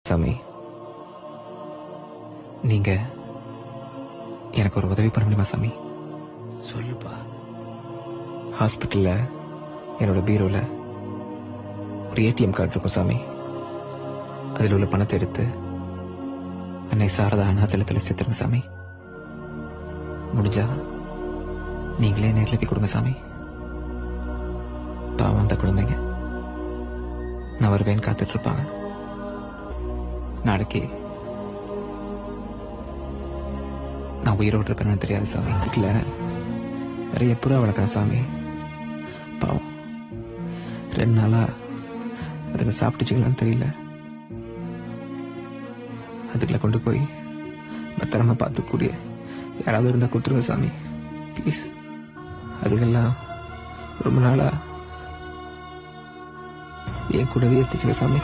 சாமி, நீங்க எனக்கு ஒரு உதவி பண்ண முடியுமா சாமி? சொல்லுப்பா. ஹாஸ்பிட்டல்ல என்னோட பீரோல ஒரு ஏடிஎம் கார்டு இருக்கும் சாமி. அதில் உள்ள பணத்தை எடுத்து அன்னை சாரதா அனாதலத்தில் சேர்த்துருங்க சாமி. முடிஞ்சா நீங்களே நேரில் போய் கொடுங்க சாமி. பாவம் அந்த குழந்தைங்க நான் வருவேன்னு காத்துட்டு இருப்பாங்க. நாளைக்கு நான் உயிரோடு இருப்பேன்னு தெரியாது சாமி. வீட்டில் நிறைய புறா வளர்க்குறேன் சாமி. பாவம் 2 நாளா அதுங்க சாப்பிட்டுச்சுங்களான்னு தெரியல. அதுகளை கொண்டு போய் பத்திரமா பார்த்துக்கூடிய யாராவது இருந்தால் கொடுத்துருங்க சாமி ப்ளீஸ். அதுக்கெல்லாம் ரொம்ப நாளா என் கூடவே எடுத்துச்சுங்க சாமி.